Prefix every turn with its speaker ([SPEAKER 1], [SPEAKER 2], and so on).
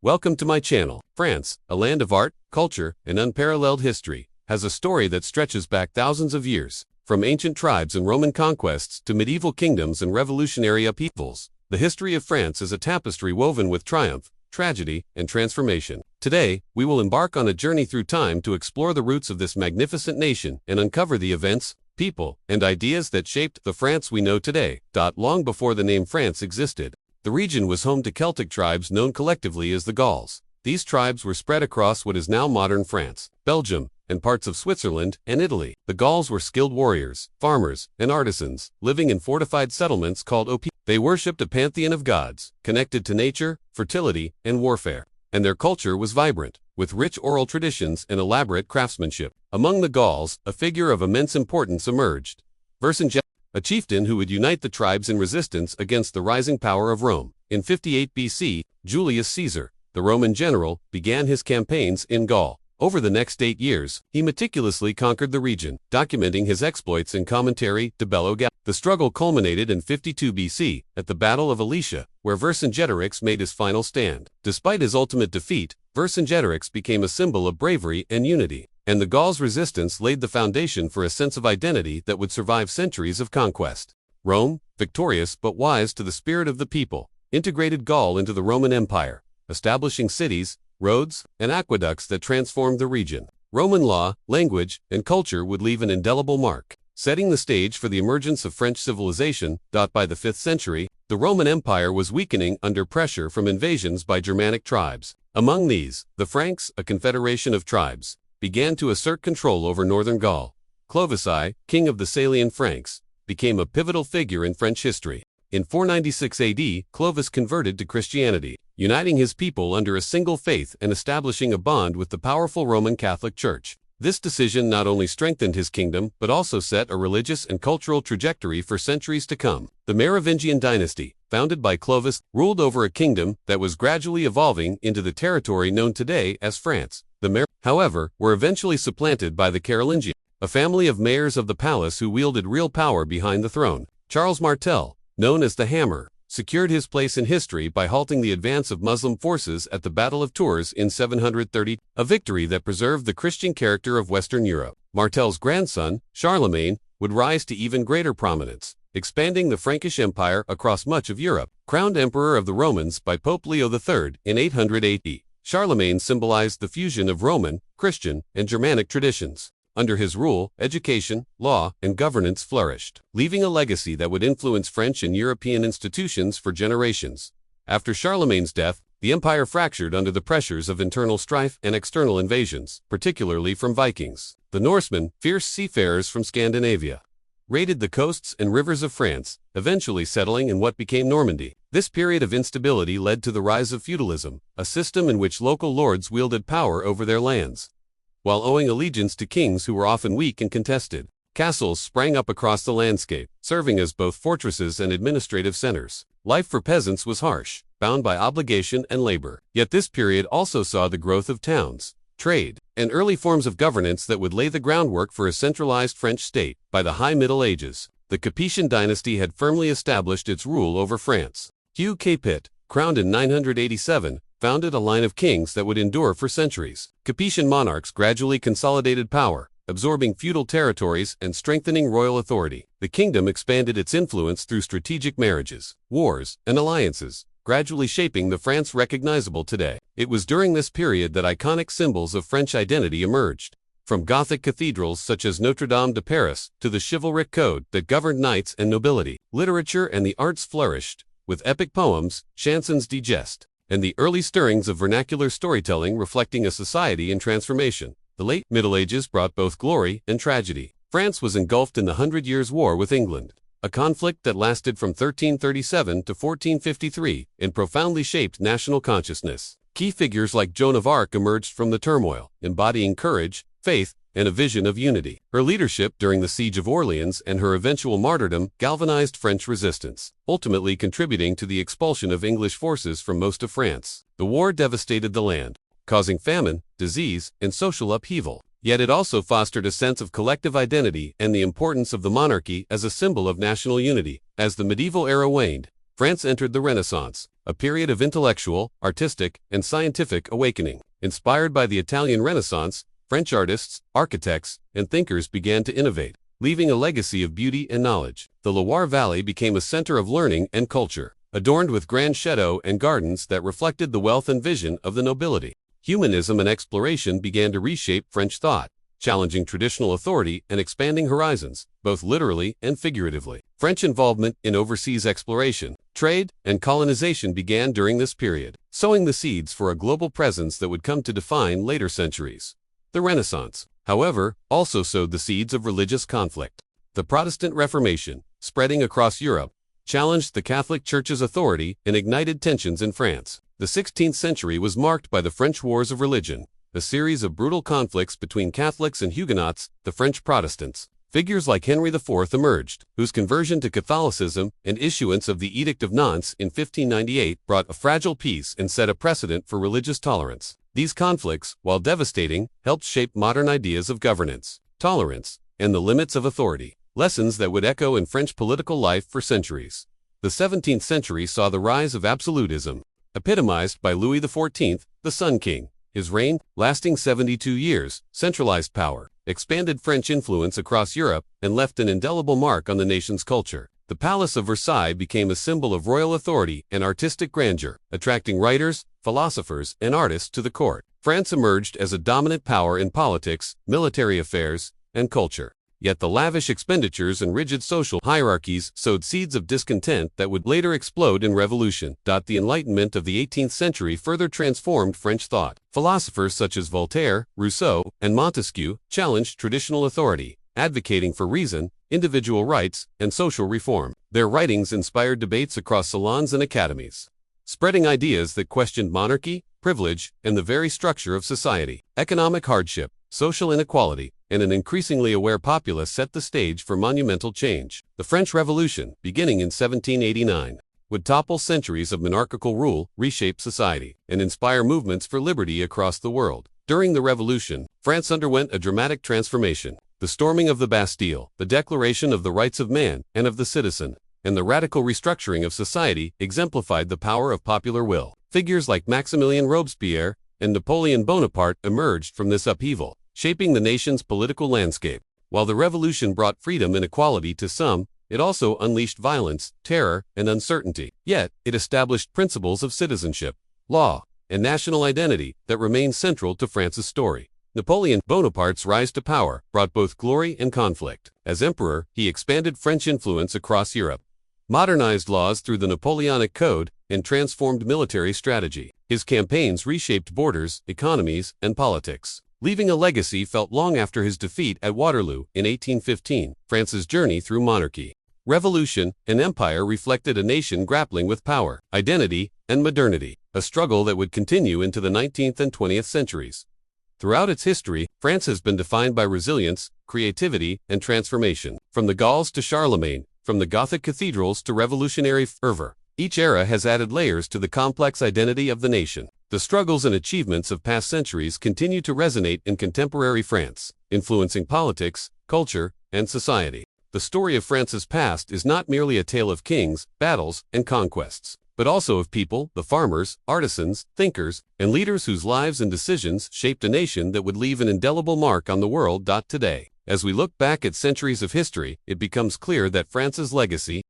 [SPEAKER 1] Welcome to my channel. France, a land of art, culture, and unparalleled history, has a story that stretches back thousands of years. From ancient tribes and Roman conquests to medieval kingdoms and revolutionary upheavals, the history of France is a tapestry woven with triumph, tragedy, and transformation. Today, we will embark on a journey through time to explore the roots of this magnificent nation and uncover the events, people, and ideas that shaped the France we know today. Long before the name France existed, the region was home to Celtic tribes known collectively as the Gauls. These tribes were spread across what is now modern France, Belgium, and parts of Switzerland and Italy. The Gauls were skilled warriors, farmers, and artisans, living in fortified settlements called Op. They worshipped a pantheon of gods, connected to nature, fertility, and warfare. And their culture was vibrant, with rich oral traditions and elaborate craftsmanship. Among the Gauls, a figure of immense importance emerged: Vercingetorix, a chieftain who would unite the tribes in resistance against the rising power of Rome. In 58 BC, Julius Caesar, the Roman general, began his campaigns in Gaul. Over the next 8 years, he meticulously conquered the region, documenting his exploits in Commentary de Bello Gall. The struggle culminated in 52 BC, at the Battle of Alesia, where Vercingetorix made his final stand. Despite his ultimate defeat, Vercingetorix became a symbol of bravery and unity, and the Gauls' resistance laid the foundation for a sense of identity that would survive centuries of conquest. Rome, victorious but wise to the spirit of the people, integrated Gaul into the Roman Empire, establishing cities, roads, and aqueducts that transformed the region. Roman law, language, and culture would leave an indelible mark, setting the stage for the emergence of French civilization. By the 5th century, the Roman Empire was weakening under pressure from invasions by Germanic tribes. Among these, the Franks, a confederation of tribes, began to assert control over northern Gaul. Clovis I, king of the Salian Franks, became a pivotal figure in French history. In 496 AD, Clovis converted to Christianity, uniting his people under a single faith and establishing a bond with the powerful Roman Catholic Church. This decision not only strengthened his kingdom but also set a religious and cultural trajectory for centuries to come. The Merovingian dynasty, founded by Clovis, ruled over a kingdom that was gradually evolving into the territory known today as France. The however, were eventually supplanted by the Carolingians, a family of mayors of the palace who wielded real power behind the throne. Charles Martel, known as the Hammer, secured his place in history by halting the advance of Muslim forces at the Battle of Tours in 730, a victory that preserved the Christian character of Western Europe. Martel's grandson, Charlemagne, would rise to even greater prominence, expanding the Frankish Empire across much of Europe. Crowned Emperor of the Romans by Pope Leo III in 800 AD, Charlemagne symbolized the fusion of Roman, Christian, and Germanic traditions. Under his rule, education, law, and governance flourished, leaving a legacy that would influence French and European institutions for generations. After Charlemagne's death, the empire fractured under the pressures of internal strife and external invasions, particularly from Vikings. The Norsemen, fierce seafarers from Scandinavia, raided the coasts and rivers of France, eventually settling in what became Normandy. This period of instability led to the rise of feudalism, a system in which local lords wielded power over their lands, while owing allegiance to kings who were often weak and contested. Castles sprang up across the landscape, serving as both fortresses and administrative centers. Life for peasants was harsh, bound by obligation and labor. Yet this period also saw the growth of towns, trade, and early forms of governance that would lay the groundwork for a centralized French state. By the High Middle Ages, the Capetian dynasty had firmly established its rule over France. Hugh Capet, crowned in 987, founded a line of kings that would endure for centuries. Capetian monarchs gradually consolidated power, absorbing feudal territories and strengthening royal authority. The kingdom expanded its influence through strategic marriages, wars, and alliances, gradually shaping the France recognizable today. It was during this period that iconic symbols of French identity emerged, from Gothic cathedrals such as Notre Dame de Paris to the chivalric code that governed knights and nobility. Literature and the arts flourished, with epic poems, chansons de geste, and the early stirrings of vernacular storytelling reflecting a society in transformation. The late Middle Ages brought both glory and tragedy. France was engulfed in the 100 Years' War with England, a conflict that lasted from 1337 to 1453 and profoundly shaped national consciousness. Key figures like Joan of Arc emerged from the turmoil, embodying courage, faith, and a vision of unity. Her leadership during the Siege of Orleans and her eventual martyrdom galvanized French resistance, ultimately contributing to the expulsion of English forces from most of France. The war devastated the land, causing famine, disease, and social upheaval. Yet it also fostered a sense of collective identity and the importance of the monarchy as a symbol of national unity. As the medieval era waned, France entered the Renaissance, a period of intellectual, artistic, and scientific awakening. Inspired by the Italian Renaissance, French artists, architects, and thinkers began to innovate, leaving a legacy of beauty and knowledge. The Loire Valley became a center of learning and culture, adorned with grand chateaux and gardens that reflected the wealth and vision of the nobility. Humanism and exploration began to reshape French thought, challenging traditional authority and expanding horizons, both literally and figuratively. French involvement in overseas exploration, trade, and colonization began during this period, sowing the seeds for a global presence that would come to define later centuries. The Renaissance, however, also sowed the seeds of religious conflict. The Protestant Reformation, spreading across Europe, challenged the Catholic Church's authority and ignited tensions in France. The 16th century was marked by the French Wars of Religion, a series of brutal conflicts between Catholics and Huguenots, the French Protestants. Figures like Henry IV emerged, whose conversion to Catholicism and issuance of the Edict of Nantes in 1598 brought a fragile peace and set a precedent for religious tolerance. These conflicts, while devastating, helped shape modern ideas of governance, tolerance, and the limits of authority, lessons that would echo in French political life for centuries. The 17th century saw the rise of absolutism, epitomized by Louis XIV, the Sun King. His reign, lasting 72 years, centralized power, expanded French influence across Europe, and left an indelible mark on the nation's culture. The Palace of Versailles became a symbol of royal authority and artistic grandeur, attracting writers, philosophers, and artists to the court. France emerged as a dominant power in politics, military affairs, and culture. Yet the lavish expenditures and rigid social hierarchies sowed seeds of discontent that would later explode in revolution. The Enlightenment of the 18th century further transformed French thought. Philosophers such as Voltaire, Rousseau, and Montesquieu challenged traditional authority, advocating for reason, individual rights, and social reform. Their writings inspired debates across salons and academies, spreading ideas that questioned monarchy, privilege, and the very structure of society. Economic hardship, social inequality, and an increasingly aware populace set the stage for monumental change. The French Revolution, beginning in 1789, would topple centuries of monarchical rule, reshape society, and inspire movements for liberty across the world. During the Revolution, France underwent a dramatic transformation. The storming of the Bastille, the declaration of the rights of man and of the citizen, and the radical restructuring of society exemplified the power of popular will. Figures like Maximilien Robespierre and Napoleon Bonaparte emerged from this upheaval, shaping the nation's political landscape. While the revolution brought freedom and equality to some, it also unleashed violence, terror, and uncertainty. Yet, it established principles of citizenship, law, and national identity that remain central to France's story. Napoleon Bonaparte's rise to power brought both glory and conflict. As emperor, he expanded French influence across Europe, modernized laws through the Napoleonic Code, and transformed military strategy. His campaigns reshaped borders, economies, and politics, leaving a legacy felt long after his defeat at Waterloo in 1815. France's journey through monarchy, revolution, and empire reflected a nation grappling with power, identity, and modernity, a struggle that would continue into the 19th and 20th centuries. Throughout its history, France has been defined by resilience, creativity, and transformation. From the Gauls to Charlemagne, from the Gothic cathedrals to revolutionary fervor, each era has added layers to the complex identity of the nation. The struggles and achievements of past centuries continue to resonate in contemporary France, influencing politics, culture, and society. The story of France's past is not merely a tale of kings, battles, and conquests, but also of people, the farmers, artisans, thinkers, and leaders whose lives and decisions shaped a nation that would leave an indelible mark on the world. Today, as we look back at centuries of history, it becomes clear that France's legacy,